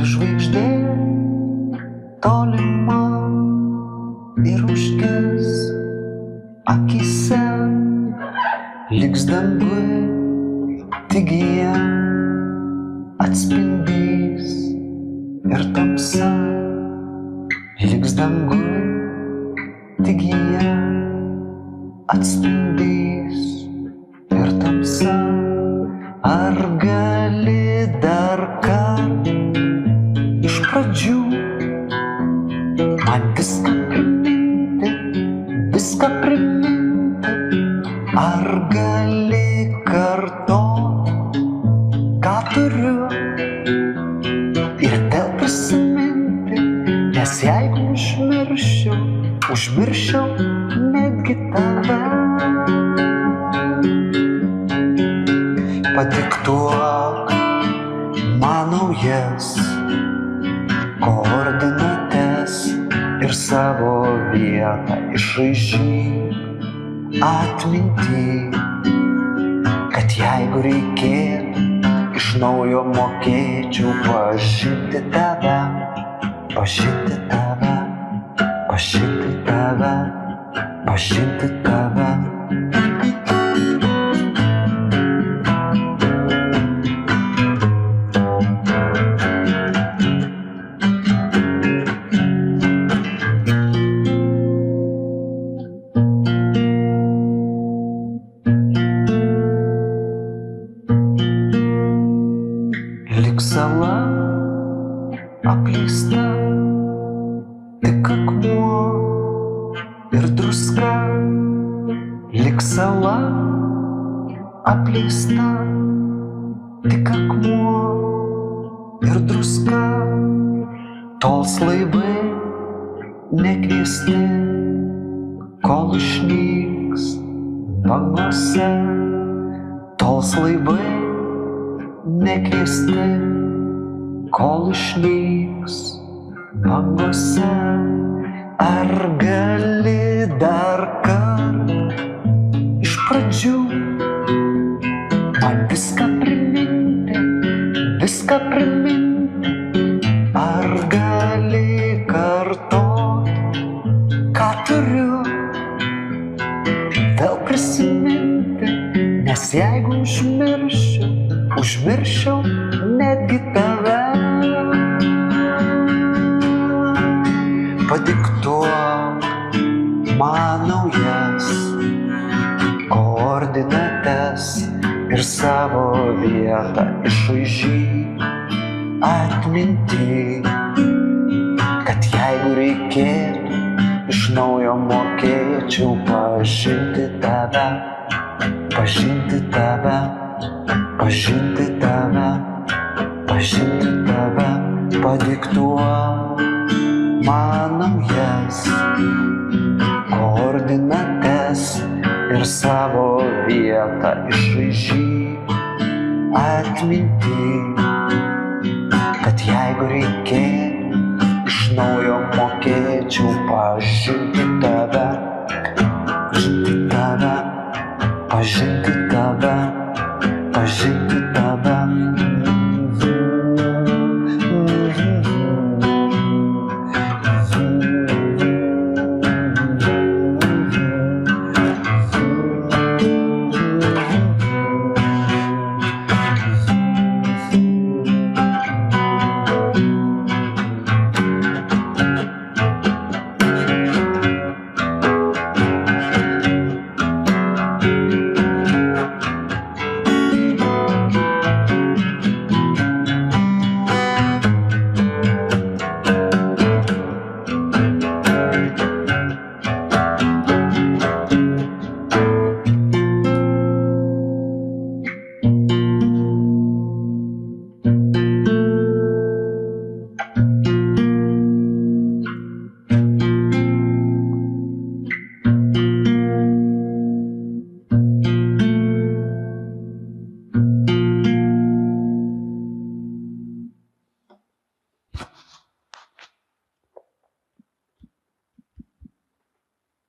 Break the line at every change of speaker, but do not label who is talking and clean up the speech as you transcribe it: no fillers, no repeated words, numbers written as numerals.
žvaigždė tolima ir užges akyse, liks dangui tik jie atspindys ir tamsa, liks dangui tik jie atspindys ir tamsa. Ar gali dar kartą iš pradžių man viską priminti, viską priminti? Ar gali kartot, ką turiu ir vėl prisiminti? Nes jeigu užmirščiau netgi tave. Padiktuok man naujas koordinates ir savo vietą išraižyk atmintį, kad jeigu reikėtų iš naujo mokėčiau pažinti tave, pažinti tave, pažinti tave, pažinti tave. Lyg sala apleista, tik akmuo ir druska. Lyg sala apleista, tik akmuo ir druska. Tols laivai nekviesti, kol išnyks bangose. Tols laivai nekviesti, kol išnyks bangose. Ar gali dar kartą iš pradžių man viską priminti, viską priminti? Ar gali kartot, ką turiu vėl prisiminti? Nes jeigu užmirščiau netgi tave. Padiktuok man naujas koordinates ir savo vietą išraižyk atmintį, kad jeigu reikėtų iš naujo mokėčiau pažinti tave, pažinti tave, pažinti tave, pažinti tave. Padiktuok man naujas koordinates ir savo vietą išraižyk atmintį, kad jeigu reikėtų iš naujo mokėčiau pažinti tave, pažinti tave, pažinti tave, pažinti